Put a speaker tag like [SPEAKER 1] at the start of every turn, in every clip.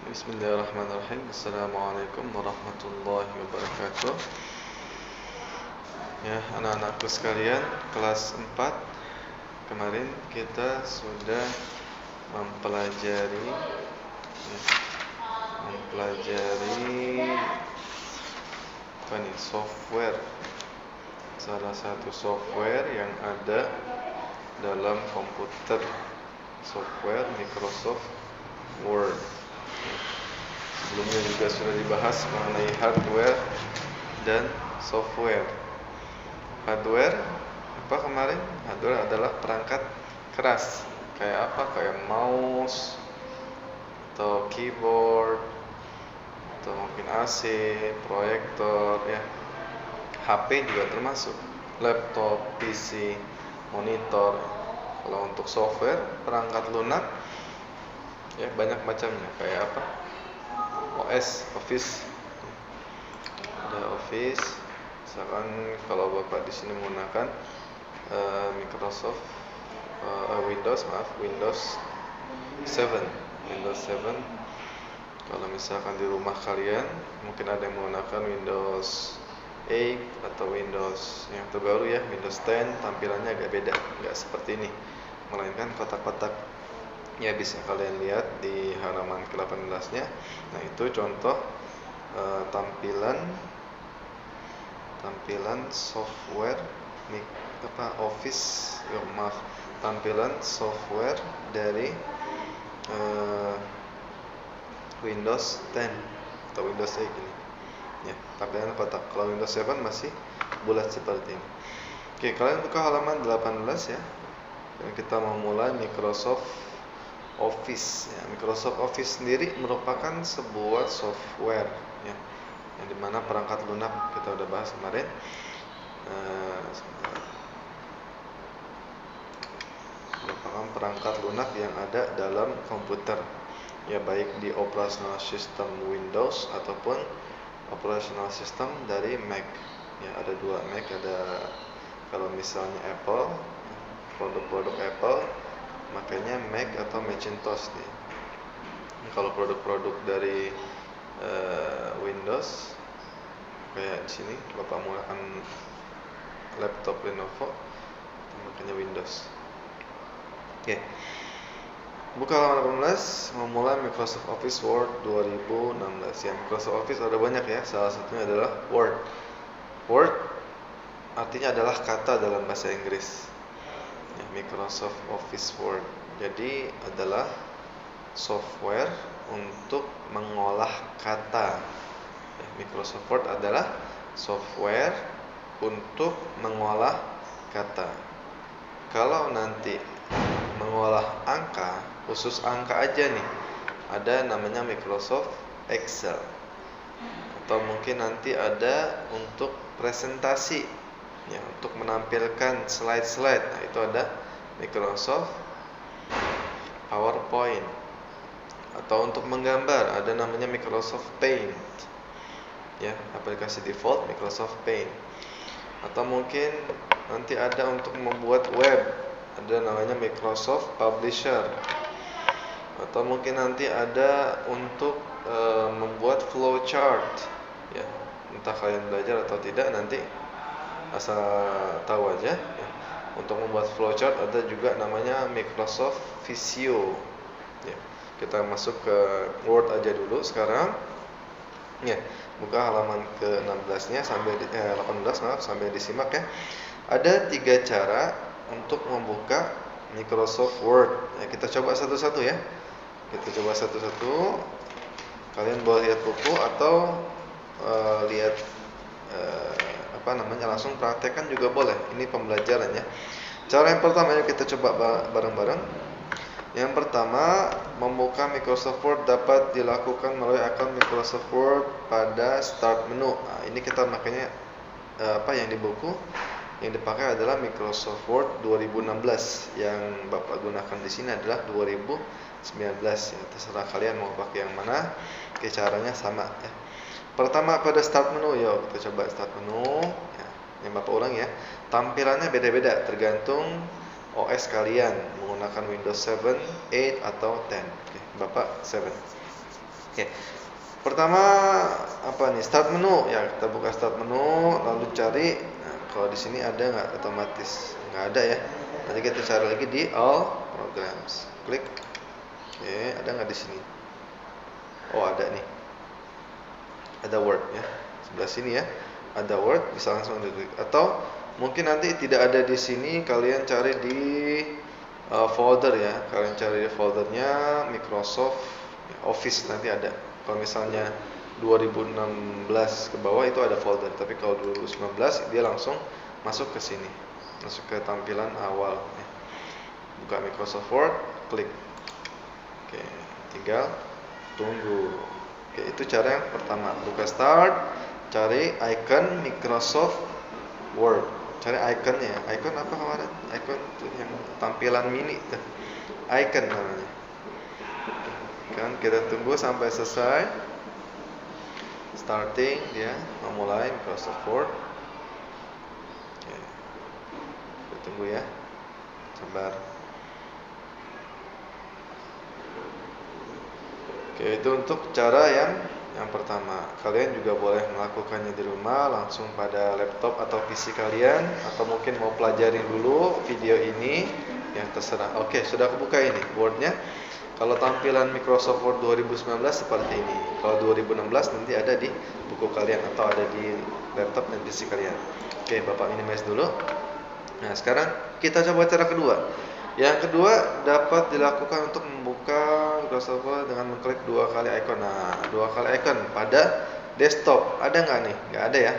[SPEAKER 1] Bismillahirrahmanirrahim. Assalamualaikum warahmatullahi wabarakatuh. Ya, anak-anakku sekalian, kelas 4. Kemarin kita sudah mempelajari software. Salah satu software yang ada dalam komputer, software Microsoft Word. Sebelumnya juga sudah dibahas mengenai hardware dan software. Hardware apa kemarin? Hardware adalah perangkat keras. Kayak apa? Kayak mouse atau keyboard atau mungkin AC, proyektor ya. HP juga termasuk, laptop, PC, monitor. Kalau untuk software, perangkat lunak ya banyak macamnya. Kayak apa? Office. Ada Office. Misalkan kalau Bapak di sini menggunakan Windows 7. Kalau misalkan di rumah kalian mungkin ada yang menggunakan Windows 8 atau Windows yang terbaru ya, Windows 10, tampilannya agak beda, nggak seperti ini, melainkan kotak-kotak. Ya, bisa kalian lihat di halaman ke-18-nya. Nah, itu contoh tampilan software tampilan software dari Windows 10 atau Windows 8 ini. Ya, tampilan kotak. Kalau Windows 7 masih bulat seperti ini. Oke, kalian buka halaman 18 ya. Dan kita memulai Microsoft Office ya. Microsoft Office sendiri merupakan sebuah software ya, yang dimana perangkat lunak kita udah bahas kemarin. Merupakan perangkat lunak yang ada dalam komputer ya, baik di operational system Windows ataupun operational system dari Mac ya. Ada dua Mac, ada kalau misalnya Apple, produk-produk Apple makanya Mac atau Macintosh nih. Kalau produk-produk dari Windows kayak di sini Bapak menggunakan laptop Lenovo makanya Windows. Oke. Buka halaman 18, memulai Microsoft Office Word 2016 ya. Microsoft Office ada banyak ya, salah satunya adalah Word. Word artinya adalah kata dalam bahasa Inggris. Microsoft Office Word. Jadi adalah software untuk mengolah kata. Microsoft Word adalah software untuk mengolah kata. Kalau nanti mengolah angka, khusus angka aja nih, ada namanya Microsoft Excel. Atau mungkin nanti ada untuk presentasi ya, untuk menampilkan slide-slide. Nah, itu ada Microsoft PowerPoint. Atau untuk menggambar ada namanya Microsoft Paint. Ya, aplikasi default Microsoft Paint. Atau mungkin nanti ada untuk membuat web, ada namanya Microsoft Publisher. Atau mungkin nanti ada untuk membuat flowchart. Ya, entah kalian belajar atau tidak, nanti asal tahu aja ya. Untuk membuat flowchart ada juga namanya Microsoft Visio ya. Kita masuk ke Word aja dulu sekarang ya. Buka halaman ke-16-nya sambil 18 sambil disimak ya. Ada 3 cara untuk membuka Microsoft Word ya. Kita coba satu-satu ya. Kalian boleh lihat buku atau lihat langsung praktekkan juga boleh. Ini pembelajaran ya. Cara yang pertama yuk kita coba bareng-bareng. Yang pertama, membuka Microsoft Word dapat dilakukan melalui akun Microsoft Word pada Start menu. Nah, ini kita makanya yang di buku yang dipakai adalah Microsoft Word 2016. Yang Bapak gunakan di sini adalah 2019 ya. Terserah kalian mau pakai yang mana. Oke, caranya sama ya. Pertama pada Start menu, yuk kita coba Start menu ya. Yang Bapak ulang ya. Tampilannya beda-beda tergantung OS kalian menggunakan Windows 7, 8 atau 10. Oke, Bapak 7. Oke. Pertama apa nih? Start menu. Ya, kita buka start menu, lalu cari. Nah, kalau di sini ada nggak otomatis? Nggak ada ya. Nanti kita cari lagi di all programs. Klik. Oke, ada nggak di sini? Oh, ada nih. Ada Word ya. Sebelah sini ya. Ada Word, bisa langsung diklik. Atau mungkin nanti tidak ada di sini, kalian cari di folder ya. Kalian cari di foldernya Microsoft Office, nanti ada. Kalau misalnya 2016 ke bawah itu ada folder, tapi kalau 2019 dia langsung masuk ke sini, masuk ke tampilan awal. Buka Microsoft Word, klik. Oke, tinggal tunggu. Oke, itu cara yang pertama. Buka Start, cari icon Microsoft Word. Cari iconnya. Icon apa kemarin? Icon itu yang tampilan mini tuh. Icon namanya. Kan kita tunggu sampai selesai. Starting dia memulai Microsoft Word. Oke. Kita tunggu ya. Sabar. Oke, itu untuk cara yang pertama. Kalian juga boleh melakukannya di rumah langsung pada laptop atau PC kalian, atau mungkin mau pelajari dulu video ini, yang terserah. Oke, sudah kebuka ini Word-nya. Kalau tampilan Microsoft Word 2019 seperti ini. Kalau 2016 nanti ada di buku kalian atau ada di laptop dan PC kalian. Oke, Bapak minimize dulu. Nah, sekarang kita coba cara kedua. Yang kedua dapat dilakukan untuk membuka Microsoft Word dengan mengklik dua kali icon. Nah, dua kali icon pada desktop. Ada nggak nih? Nggak ada ya.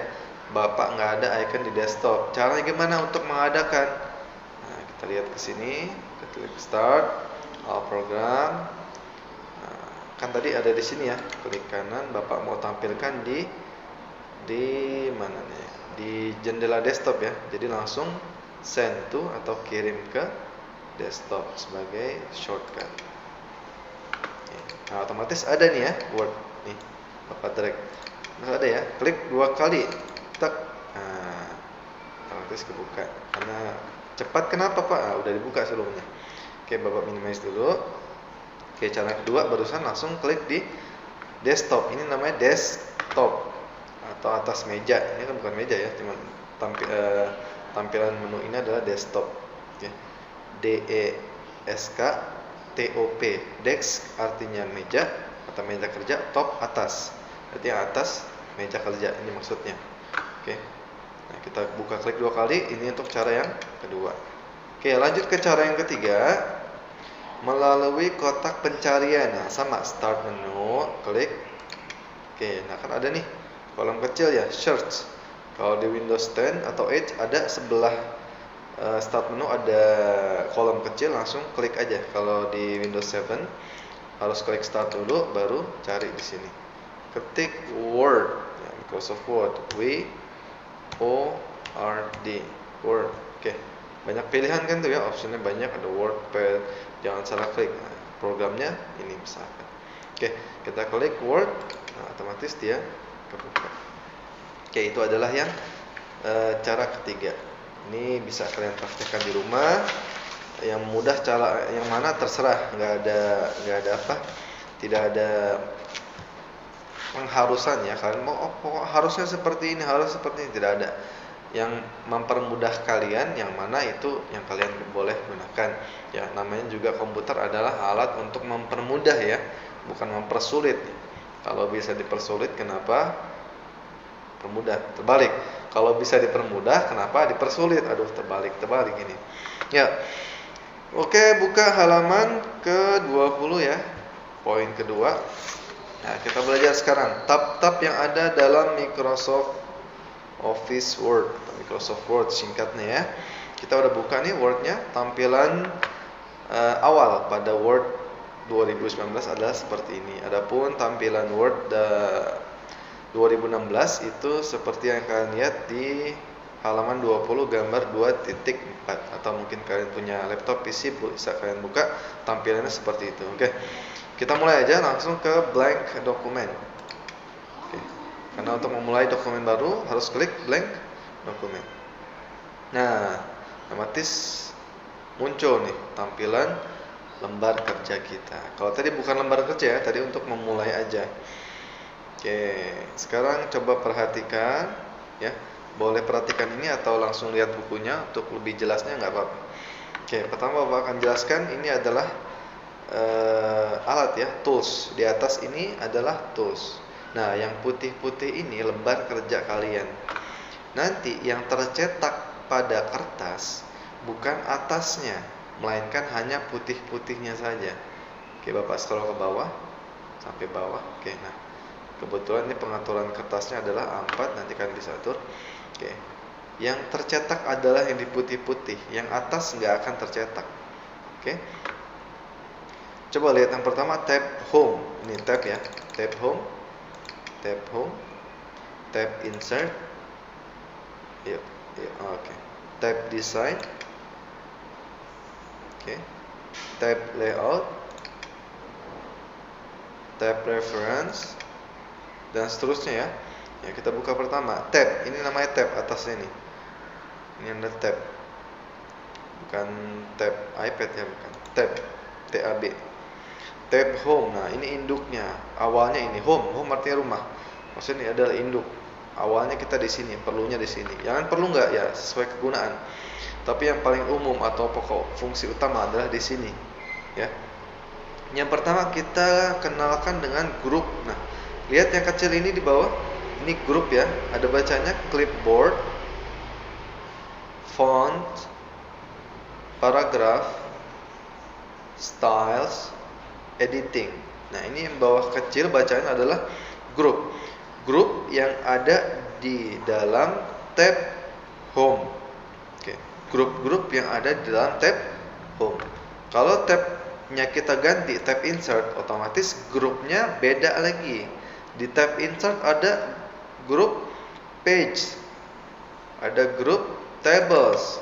[SPEAKER 1] Bapak nggak ada icon di desktop. Caranya gimana untuk mengadakan? Nah, kita lihat ke sini. Kita klik Start, All Program. Nah, kan tadi ada di sini ya. Klik kanan. Bapak mau tampilkan di mana nih? Di jendela desktop ya. Jadi langsung send to atau kirim ke desktop sebagai shortcut. Nah, otomatis ada nih ya Word nih. Bapak drag. Terus ada ya, klik dua kali. Tak. Nah, otomatis kebuka. Karena cepat, kenapa Pak? Nah, udah dibuka sebelumnya. Oke, Bapak minimize dulu. Oke, cara kedua barusan langsung klik di desktop. Ini namanya desktop atau atas meja. Ini kan bukan meja ya, cuma tampilan menu ini adalah desktop. Oke. DESK-TOP. Desk artinya meja atau meja kerja, top atas. Berarti yang atas meja kerja, ini maksudnya. Oke. Nah, kita buka klik dua kali, ini untuk cara yang kedua. Oke, lanjut ke cara yang ketiga. Melalui kotak pencarian. Nah, sama, start menu, klik. Oke, nah kan ada nih kolom kecil ya, search. Kalau di Windows 10 atau 8 ada sebelah start menu ada kolom kecil, langsung klik aja. Kalau di Windows 7 harus klik start dulu, baru cari di sini. Ketik Word, ya, Microsoft Word, W-O-R-D, Word. Oke, banyak pilihan kan tuh ya, optionnya banyak, ada WordPad, jangan salah klik. Nah, programnya ini misalkan. Oke, kita klik Word, nah, otomatis dia kebuka. Oke, itu adalah yang cara ketiga. Ini bisa kalian praktekkan di rumah. Yang mudah cara yang mana terserah, nggak ada apa, tidak ada pengharusan ya. Kalian mau harusnya seperti ini, harus seperti ini, tidak ada. Yang mempermudah kalian yang mana itu yang kalian boleh gunakan. Ya, namanya juga komputer adalah alat untuk mempermudah ya, bukan mempersulit. Kalau bisa dipersulit, kenapa permudah? Terbalik. Kalau bisa dipermudah, kenapa dipersulit? Aduh, terbalik ini. Ya. Oke, buka halaman ke-20 ya. Poin kedua. Nah, kita belajar sekarang tab-tab yang ada dalam Microsoft Office Word. Microsoft Word singkatnya ya. Kita udah buka nih Word-nya. Tampilan awal pada Word 2019 adalah seperti ini. Adapun tampilan Word 2016 itu seperti yang kalian lihat di halaman 20 gambar 2.4, atau mungkin kalian punya laptop PC bisa kalian buka, tampilannya seperti itu. Oke. Kita mulai aja langsung ke blank dokumen. Oke. Karena untuk memulai dokumen baru harus klik blank dokumen. Nah, otomatis muncul nih tampilan lembar kerja kita. Kalau tadi bukan lembar kerja ya, tadi untuk memulai aja. Oke, sekarang coba perhatikan ya. Boleh perhatikan ini atau langsung lihat bukunya untuk lebih jelasnya nggak apa-apa. Oke, pertama Bapak akan jelaskan ini adalah alat ya, tools. Di atas ini adalah tools. Nah, yang putih-putih ini lembar kerja kalian. Nanti yang tercetak pada kertas bukan atasnya, melainkan hanya putih-putihnya saja. Oke, Bapak scroll ke bawah sampai bawah. Oke, nah kebetulan ini pengaturan kertasnya adalah A4, nanti kalian bisa atur. Oke, yang tercetak adalah yang di putih-putih, yang atas nggak akan tercetak. Oke, coba lihat yang pertama, tab home. Ini tab ya, tab home, tab insert. Yuk, oke. Tab design. Oke. Tab layout. Tab reference dan seterusnya ya. Ya, kita buka pertama, tab. Ini namanya tab atasnya ini. Ini ada tab. Bukan tab iPad ya, bukan. Tab, TAB. Tab home. Nah, ini induknya. Awalnya ini home artinya rumah. Maksudnya ini adalah induk. Awalnya kita di sini, perlunya di sini. Jangan perlu nggak ya, sesuai kegunaan. Tapi yang paling umum atau pokok fungsi utama adalah di sini, ya. Yang pertama kita kenalkan dengan grup. Nah, lihat yang kecil ini di bawah. Ini grup ya. Ada bacanya clipboard, font, paragraph, styles, editing. Nah, ini yang bawah kecil bacanya adalah grup. Grup yang ada di dalam tab home. Oke, grup-grup yang ada di dalam tab home. Kalau tabnya kita ganti tab insert, otomatis grupnya beda lagi. Di tab insert ada grup page, ada grup tables,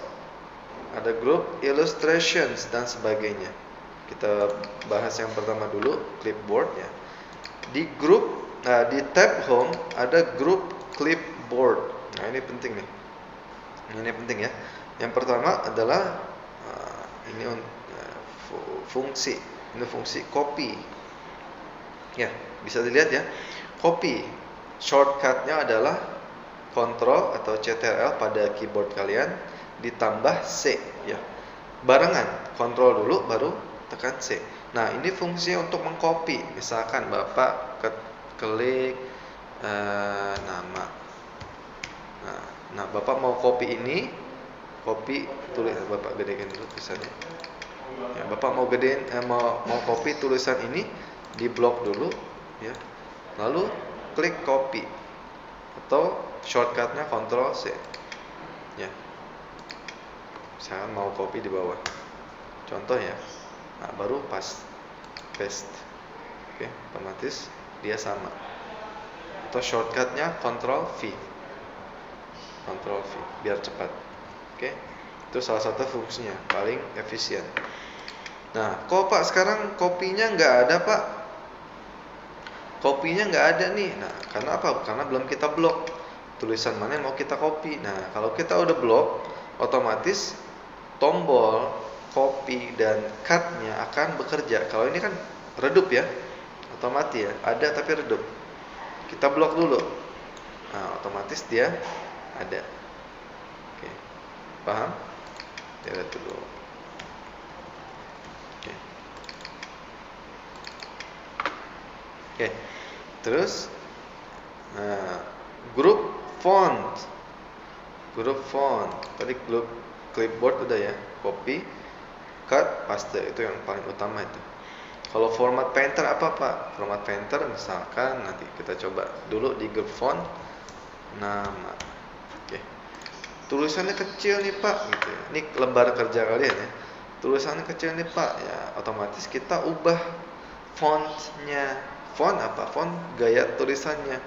[SPEAKER 1] ada grup illustrations dan sebagainya. Kita bahas yang pertama dulu, clipboard ya. Di tab home ada grup clipboard. Nah, ini penting nih. Ini penting ya. Yang pertama adalah fungsi. Ini fungsi copy. Ya, bisa dilihat ya. Copy. Shortcutnya adalah Ctrl atau Ctrl pada keyboard kalian ditambah C ya. Barengan, Ctrl dulu baru tekan C. Nah, ini fungsinya untuk mengcopy. Misalkan Bapak klik nama. Nah, Bapak mau copy ini, copy tulis Bapak gedein dulu tulisannya. Ya, Bapak mau mau copy tulisan ini, di blok dulu ya. Lalu klik copy atau shortcutnya Ctrl C. Ya. Saya mau copy di bawah. Contoh ya. Nah, baru paste. Oke, otomatis dia sama. Atau shortcutnya Ctrl V biar cepat. Oke, itu salah satu fungsinya paling efisien. Nah, kok Pak sekarang kopinya nggak ada Pak? Kopinya nggak ada nih. Nah, karena apa? Karena belum kita blok tulisan mana yang mau kita copy. Nah, kalau kita udah blok, otomatis tombol copy dan cut-nya akan bekerja. Kalau ini kan redup ya, otomatis ya, ada tapi redup. Kita blok dulu. Nah, otomatis dia ada. Oke. Paham? Lihat dulu. Oke. Oke. Terus grup font. Tadi grup clipboard udah ya. Copy, cut, paste, itu yang paling utama itu. Kalau format painter apa Pak? Format painter misalkan nanti kita coba dulu di grup font nama. Oke. Tulisannya kecil nih Pak gitu ya. Ini lembar kerja kalian ya. Tulisannya kecil nih Pak ya, otomatis kita ubah fontnya. Font apa? Font gaya tulisannya.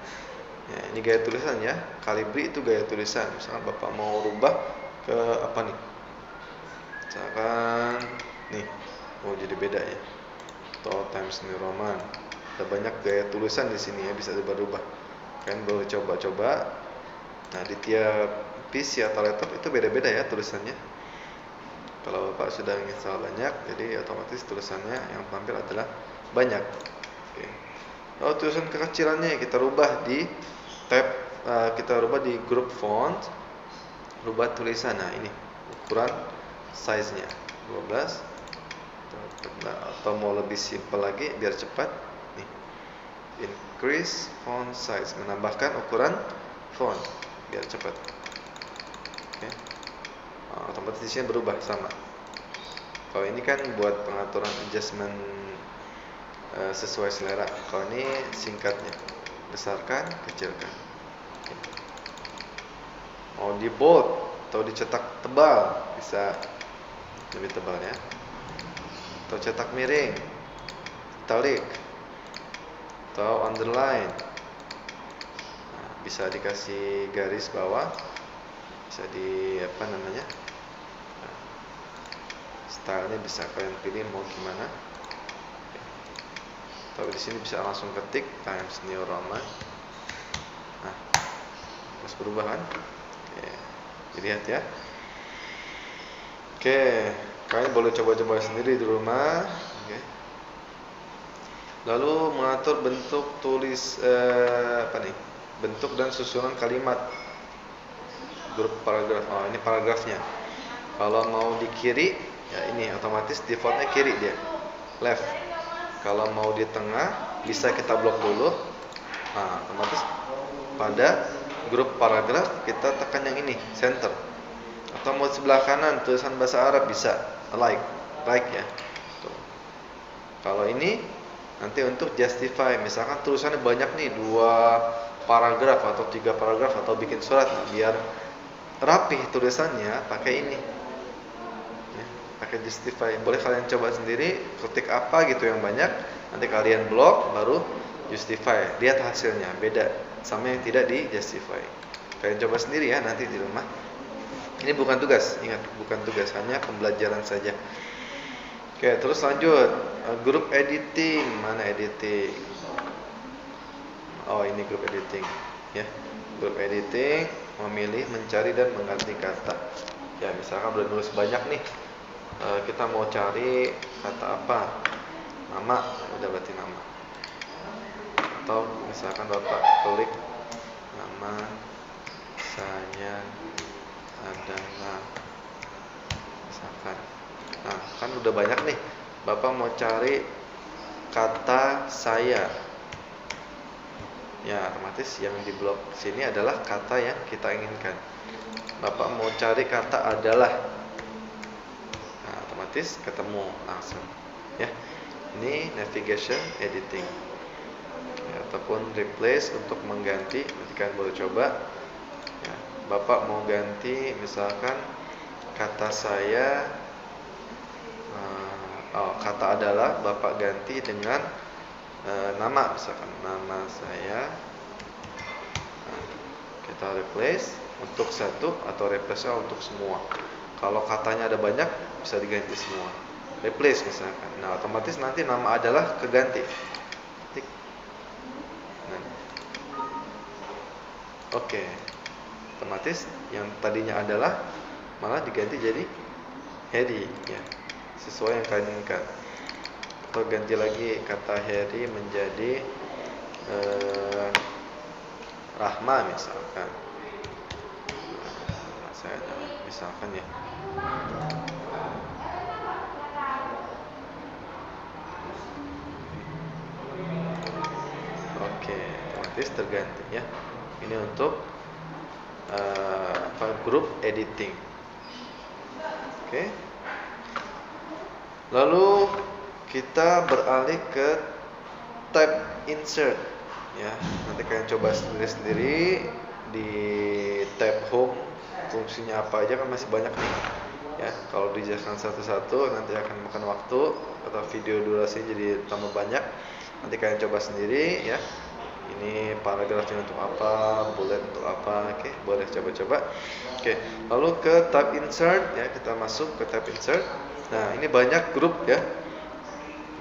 [SPEAKER 1] Ya, ini gaya tulisan ya. Calibri itu gaya tulisan. Misalkan Bapak mau rubah ke apa nih? Misalkan nih, jadi beda ya. Atau Times New Roman. Ada banyak gaya tulisan di sini ya, bisa dirubah-rubah. Kan boleh coba-coba. Nah, di tiap PC atau laptop itu beda-beda ya tulisannya. Kalau Bapak sudah install banyak, jadi otomatis tulisannya yang tampil adalah banyak. Oke. Lalu tulisan kekecilannya kita rubah di tab, kita rubah di group font, rubah tulisan. Nah ini ukuran size-nya 12. Atau mau lebih simpel lagi biar cepat, nih increase font size, menambahkan ukuran font biar cepat. Oke. Otomatis di sini berubah sama. Kalau ini kan buat pengaturan adjustment sesuai selera. Kalau ini singkatnya, besarkan, kecilkan. Oke. Mau di bold atau dicetak tebal, bisa lebih tebal ya. Atau cetak miring, italic, atau underline. Nah, bisa dikasih garis bawah, bisa di apa namanya, stylenya bisa kalian pilih mau gimana. Tapi di sini bisa langsung ketik Times New Roman. Nah, terus berubah kan? Oke, dilihat ya. Oke, kalian boleh coba-coba sendiri di rumah. Oke. Lalu mengatur bentuk bentuk dan susunan kalimat grup paragraf. Ini paragrafnya. Kalau mau di kiri, ya ini otomatis defaultnya kiri dia, left. Kalau mau di tengah, bisa kita blok dulu. Nah, otomatis pada grup paragraf kita tekan yang ini, center. Atau mau sebelah kanan tulisan bahasa Arab bisa like ya. Tuh. Kalau ini nanti untuk justify, misalkan tulisannya banyak nih, 2 paragraf atau 3 paragraf atau bikin surat, biar rapih tulisannya pakai ini. Ya, pakai justify. Boleh kalian coba sendiri, ketik apa gitu yang banyak, nanti kalian blok baru justify. Lihat hasilnya beda sama yang tidak di justify. Kalian coba sendiri ya nanti di rumah. Ini bukan tugas, ingat, bukan tugas, hanya pembelajaran saja. Oke, terus lanjut. Grup editing, mana editing? Oh, ini grup editing, ya. Grup editing, memilih, mencari dan mengganti kata. Ya, misalkan udah nulis banyak nih. Kita mau cari kata apa? Nama, udah berarti nama. Atau misalkan Bapak klik nama saya adalah, misalkan. Nah, kan udah banyak nih. Bapak mau cari kata saya. Ya, otomatis yang di blok sini adalah kata yang kita inginkan. Bapak mau cari kata adalah. Nah, otomatis ketemu langsung. Ya. Ini navigation editing. Ya, ataupun replace untuk mengganti. Nanti kalian boleh coba. Ya. Bapak mau ganti misalkan kata saya, kata adalah Bapak ganti dengan nama, misalkan nama saya. Kita replace untuk satu atau replace untuk semua. Kalau katanya ada banyak bisa diganti semua. Replace misalkan. Nah, otomatis nanti nama adalah keganti. Tik. Nah. Oke. Otomatis yang tadinya adalah malah diganti jadi Hedi, ya, sesuai yang kalian inginkan. Atau ganti lagi kata Hedi menjadi Rahma misalkan. Saya misalkan ya. Oke, otomatis terganti ya. Ini untuk grup editing. Oke. Lalu kita beralih ke tab insert ya. Nanti kalian coba sendiri di tab home, fungsinya apa aja kan masih banyak nih. Ya, kalau dijelaskan satu-satu nanti akan makan waktu atau video durasi jadi tambah banyak. Nanti kalian coba sendiri ya. Ini paragrafnya untuk apa, bullet untuk apa. Oke, boleh coba-coba. Oke, lalu ke tab insert ya, kita masuk ke tab insert. Nah, ini banyak grup ya.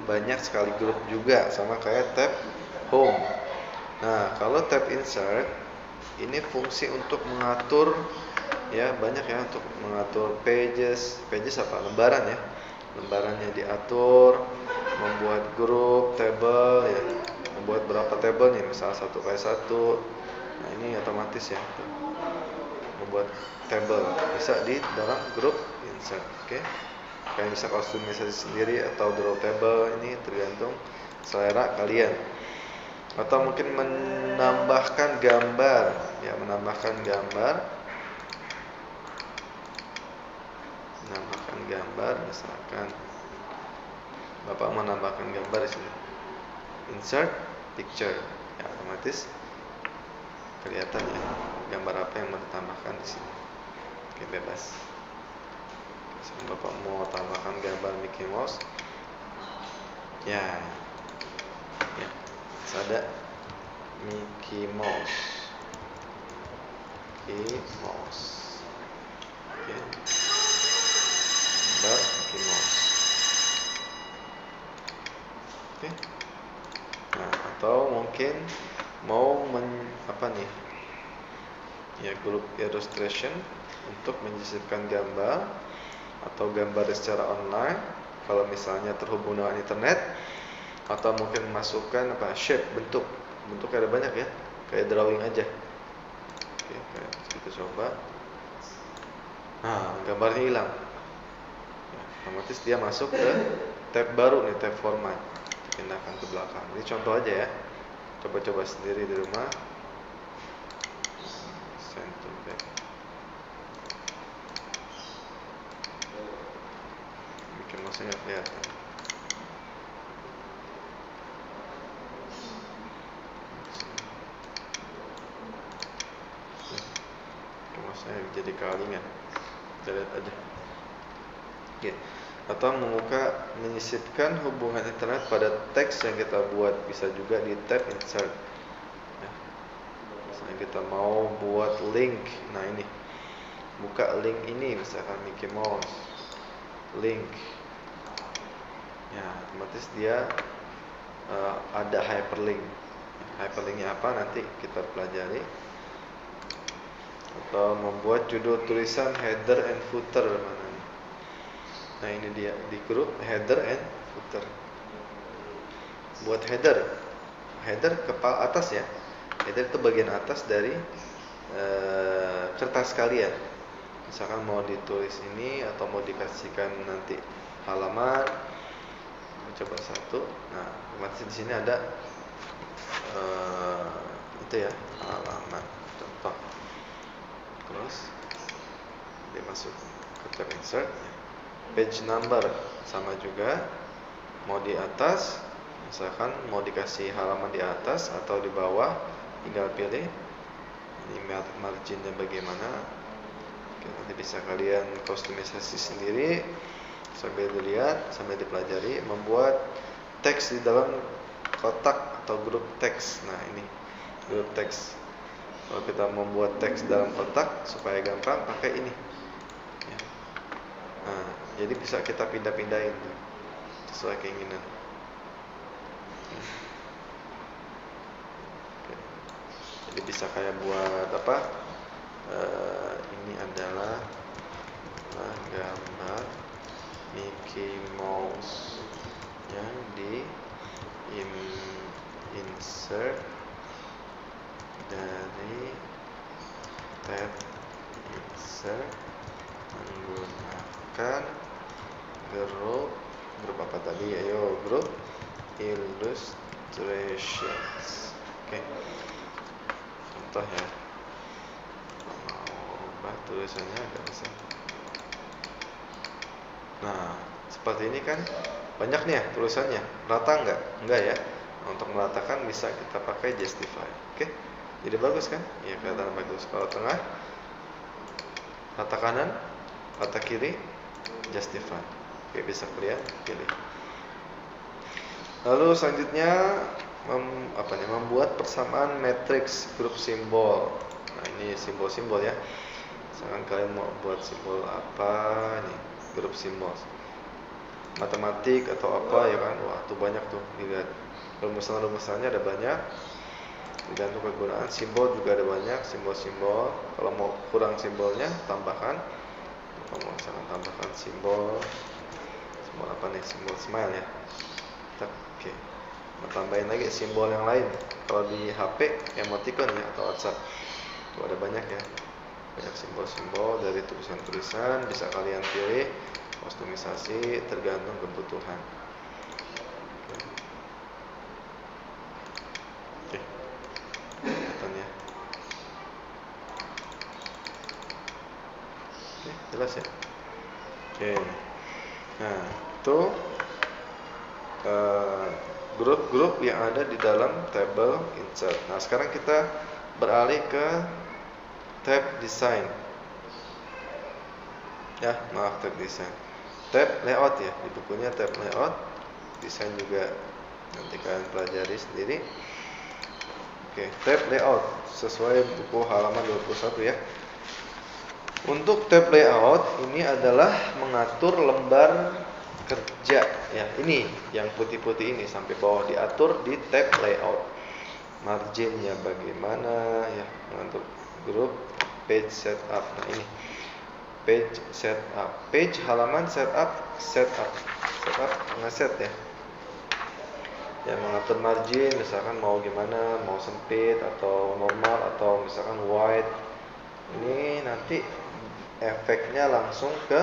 [SPEAKER 1] Banyak sekali grup juga sama kayak tab home. Nah, kalau tab insert ini fungsi untuk mengatur ya banyak ya untuk mengatur pages apa lembaran ya, lembarannya diatur, membuat grup, table ya, membuat berapa table nih, misal 1x1. Nah ini otomatis ya, membuat table bisa di dalam grup insert. Oke. Kalian bisa customisasi sendiri atau draw table, ini tergantung selera kalian. Atau mungkin menambahkan gambar ya, menambahkan gambar misalkan Bapak menambahkan gambar di sini, insert picture ya, otomatis kelihatan ya gambar apa yang mau ditambahkan di sini. Oke, bebas. Misalkan Bapak mau tambahkan gambar Mickey Mouse ya, ada Mickey Mouse. Oke. Gambar Mickey Mouse. Oke. Nah, atau mungkin mau apa nih? Ya, grup illustration untuk menyisipkan gambar atau gambar secara online kalau misalnya terhubung dengan internet, atau mungkin masukkan apa shape, bentuknya ada banyak ya, kayak drawing aja. Oke, kita coba. Nah, gambarnya hilang ya, otomatis dia masuk ke tab baru nih, tab format, pindahkan ke belakang. Ini contoh aja ya, coba-coba sendiri di rumah. Send to back. Bikin mouse-nya nggak kelihatan. Saya jadi kalingan, kita lihat aja. Oke. Atau menyisipkan hubungan internet pada teks yang kita buat, bisa juga di tab insert ya. Misalnya kita mau buat link, nah ini buka link ini, misalkan Mickey Mouse link ya, otomatis dia ada hyperlink. Hyperlinknya apa nanti kita pelajari. Atau membuat judul tulisan header and footer mana. Nah ini dia di grup header and footer. Buat header kepala atas ya. Header itu bagian atas dari kertas kalian. Misalkan mau ditulis ini atau mau dikasihkan nanti halaman. Coba satu. Nah, otomatis di sini ada itu ya, halaman contoh. Terus dia masuk ke tab insert. Page number sama juga, mau di atas, misalkan mau dikasih halaman di atas atau di bawah, tinggal pilih ini marginnya bagaimana. Oke, nanti bisa kalian customisasi sendiri sambil dilihat, sambil dipelajari. Membuat teks di dalam kotak atau grup teks. Nah ini grup teks. Kalau kita membuat teks dalam kotak supaya gampang, pakai ini ya. Nah, jadi bisa kita pindah-pindahin sesuai keinginan. Oke. Jadi bisa kayak buat apa, ini adalah gambar Mickey Mouse yang di insert dari tab insert menggunakan grup apa tadi, ayo grup illustrations. Oke. Contoh ya, mau ubah tulisannya agak besar. Nah seperti ini kan banyak nih ya tulisannya, rata enggak ya. Untuk meratakan bisa kita pakai justify. Oke. Jadi bagus kan? Ya kelihatan bagus. Kalau tengah, rata kanan, rata kiri, justify. Oke, bisa kalian pilih. Lalu selanjutnya membuat persamaan matriks grup simbol. Nah ini simbol-simbol ya. Misalkan kalian mau buat simbol apa nih, grup simbol, matematik atau apa ya kan? Wah, tuh banyak tuh, dilihat. Rumusan-rumusannya ada banyak. tergantung kegunaan. Simbol juga ada banyak, simbol-simbol. Kalau mau kurang simbolnya, tambahkan. Kalau mau misalkan tambahkan simbol apa nih, simbol smile ya. Oke, mau tambahin lagi simbol yang lain. Kalau di HP, emoticon ya, atau WhatsApp, itu ada banyak ya, banyak simbol-simbol dari tulisan-tulisan. Bisa kalian pilih kustomisasi tergantung kebutuhan. Oke, kelihatan ya. Oke, jelas ya. Oke, nah itu grup-grup yang ada di dalam table insert. Nah sekarang kita beralih ke tab design. Ya, maaf, tab design. Tab layout ya, di bukunya tab layout. Desain juga nanti kalian pelajari sendiri. Oke, tab layout sesuai buku halaman 21 ya. Untuk tab layout ini adalah mengatur lembar kerja ya. Ini yang putih-putih ini sampai bawah diatur di tab layout. Marginnya bagaimana ya, mengatur grup, page setup. Nah ini page setup, page halaman setup ngeset ya. Ya, mengatur margin, misalkan mau gimana, mau sempit atau normal atau misalkan wide. Ini nanti efeknya langsung ke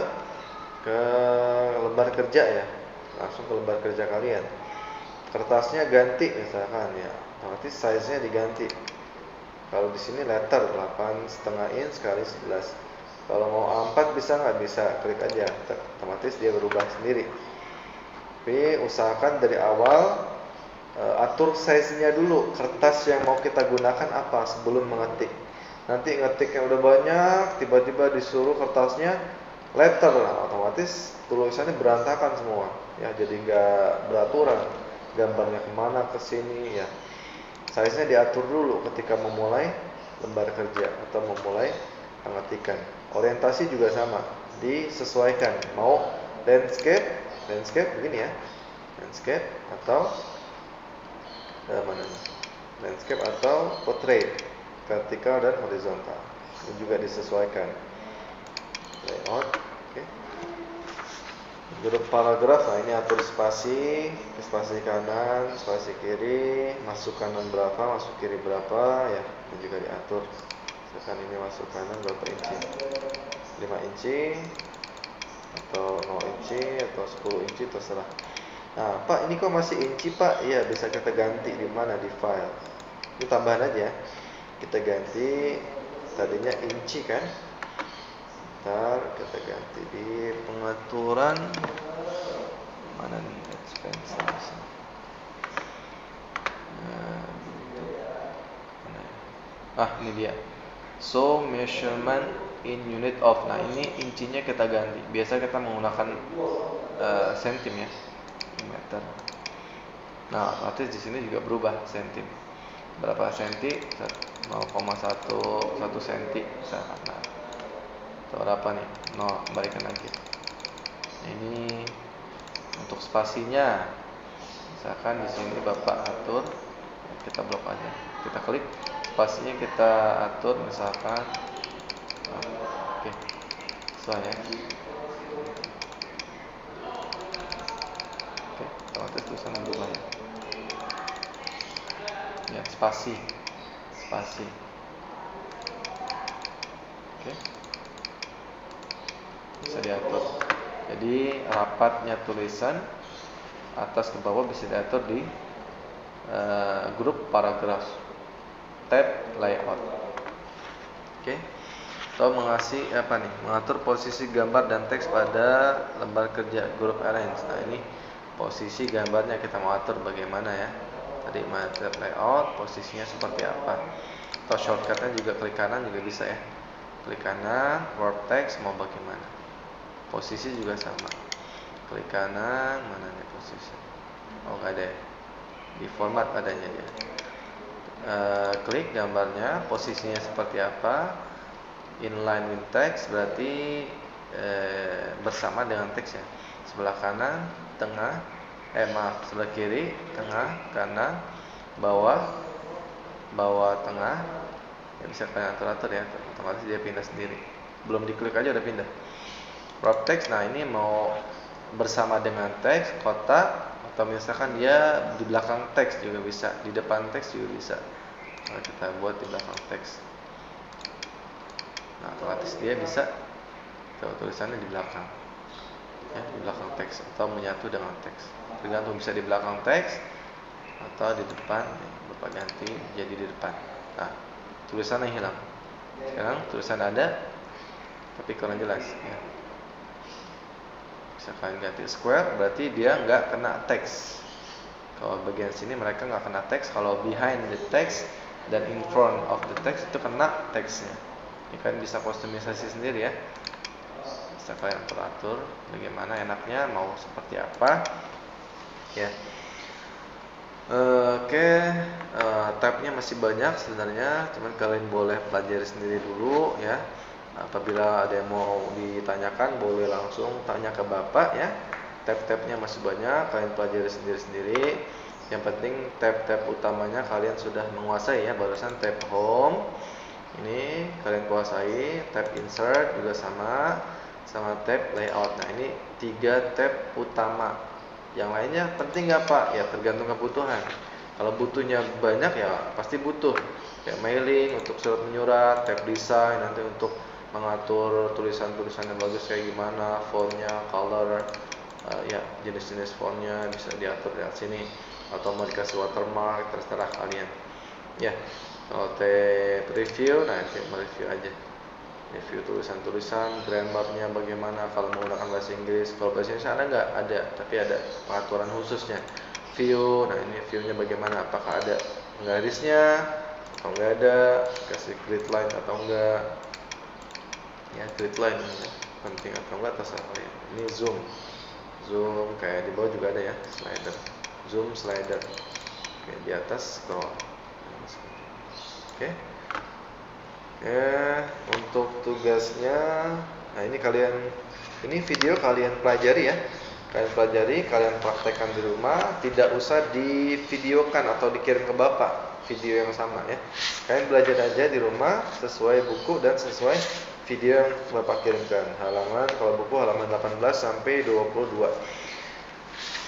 [SPEAKER 1] lembar kerja ya, langsung ke lembar kerja kalian. Kertasnya ganti misalkan ya, berarti size-nya diganti. Kalau di sini letter 8,5 inch kali 11. Kalau mau A4 bisa nggak? Bisa, klik aja, otomatis dia berubah sendiri. Tapi usahakan dari awal atur size-nya dulu, kertas yang mau kita gunakan apa sebelum mengetik. Nanti ngetiknya udah banyak, tiba-tiba disuruh kertasnya letter, lah otomatis tulisannya berantakan semua ya, jadi nggak beraturan, gambarnya kemana ke sini ya. Size-nya diatur dulu ketika memulai lembar kerja atau memulai pengetikan. Orientasi juga sama, disesuaikan, mau landscape begini ya, landscape atau mana nih? Landscape atau portrait, vertikal dan horizontal. Ini juga disesuaikan. Layout, oke. Grup paragraf, nah ini atur spasi kanan, spasi kiri, masuk kanan berapa, masuk kiri berapa ya, ini juga diatur. Misalkan ini masuk kanan berapa inci, 5 inci atau 0 inci atau 10 inci terserah. Nah, Pak, ini kok masih inci, Pak? Iya, bisa kita ganti di mana, di file. Ini tambahan aja. Kita ganti, tadinya inci kan. Ntar kita ganti di pengaturan mana nih, expenses. Ini dia. So measurement in unit of. Nah, ini incinya kita ganti. Biasa kita menggunakan sentim ya, meter. Nah, berarti di sini juga berubah sentim. Berapa senti? 0,1 senti misalkan. Nah, atau berapa nih? 0, balikan lagi. Ini untuk spasinya. Misalkan di sini Bapak atur, kita blok aja. Kita klik, spasinya kita atur misalkan oke. Sesuai ya. Oke, otomatis tulisan berubah ya. Ya, spasi. Oke. Bisa diatur. Jadi rapatnya tulisan atas ke bawah bisa diatur di grup paragraf, tab layout. Oke. Atau mengatur posisi gambar dan teks pada lembar kerja, grup arrange. Nah, ini posisi gambarnya kita mau atur bagaimana ya. Tadi tab layout, posisinya seperti apa. Atau shortcutnya juga klik kanan juga bisa ya. Klik kanan, word text mau bagaimana. Posisi juga sama. Klik kanan, mana nih posisi? Oh, nggak ada ya. Di format adanya dia. Klik gambarnya, posisinya seperti apa. Inline with text berarti bersama dengan teks ya. Sebelah kanan, tengah, sebelah kiri, tengah, kanan, bawah, bawah tengah, ya bisa kalian atur-atur ya, otomatis dia pindah sendiri. Belum diklik aja udah pindah. Wrap text, nah ini mau bersama dengan teks, kotak, atau misalkan dia di belakang teks juga bisa, di depan teks juga bisa. Kalau kita buat di belakang teks, nah otomatis dia bisa tulisannya di belakang, ya di belakang teks atau menyatu dengan teks. Tergantung bisa di belakang teks atau di depan. Bapak ganti jadi di depan. Nah, tulisannya hilang. Sekarang tulisan ada, tapi kurang jelas. Ya. Bisa kalian ganti square, berarti dia nggak kena teks. Kalau bagian sini mereka nggak kena teks. Kalau behind the text dan in front of the text itu kena teksnya. Ini kalian bisa kustomisasi sendiri ya. Bisa kalian atur bagaimana enaknya, mau seperti apa. Ya. Tabnya masih banyak sebenarnya, cuman kalian boleh pelajari sendiri dulu ya. Apabila ada yang mau ditanyakan, boleh langsung tanya ke Bapak ya. Tab-tabnya masih banyak, kalian pelajari sendiri-sendiri. Yang penting tab-tab utamanya kalian sudah menguasai ya. Barusan tab home ini kalian kuasai, tab insert juga sama tab layout. Nah ini 3 tab utama. Yang lainnya penting nggak Pak? Ya tergantung kebutuhan. Kalau butuhnya banyak ya pasti butuh. Kayak mailing untuk surat menyurat, tab design nanti untuk mengatur tulisan-tulisan yang bagus kayak gimana, fontnya, color, ya jenis-jenis fontnya bisa diatur di sini. Atau mau dikasih watermark terserah kalian. Ya kalau tab review, nah nanti mereview aja. Review tulisan-tulisan, grammarnya bagaimana kalau menggunakan bahasa Inggris. Kalau bahasa Inggris ada nggak? Ada, tapi ada pengaturan khususnya. View, nah ini view-nya bagaimana? Apakah ada garisnya atau nggak ada? Kasih grid line atau enggak? Ya grid line penting atau enggak terserah kalian. Ini zoom kayak di bawah juga ada ya, slider, zoom slider. Oke, di atas scroll. Oke. Untuk tugasnya, nah ini video kalian pelajari ya. Kalian pelajari, kalian praktekkan di rumah. Tidak usah divideokan atau dikirim ke Bapak video yang sama ya. Kalian belajar aja di rumah sesuai buku dan sesuai video yang Bapak kirimkan. Halaman, kalau buku halaman 18 sampai 22.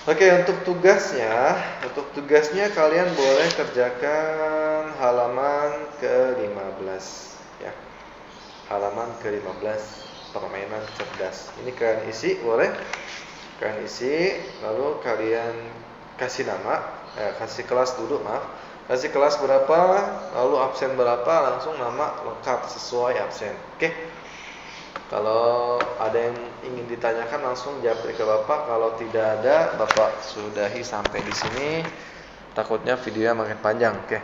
[SPEAKER 1] Oke, untuk tugasnya kalian boleh kerjakan halaman ke-15 ya. Halaman ke-15 permainan cerdas. Ini kalian isi, boleh kalian isi, lalu kalian kasih nama, kasih kelas dulu, kasih kelas berapa, lalu absen berapa, langsung nama lengkap sesuai absen. Oke. Kalau ada yang ingin ditanyakan langsung japri ke Bapak. Kalau tidak ada, Bapak sudahi sampai di sini. Takutnya videonya makin panjang. Oke.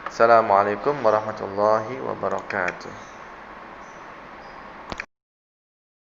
[SPEAKER 1] Assalamualaikum warahmatullahi wabarakatuh.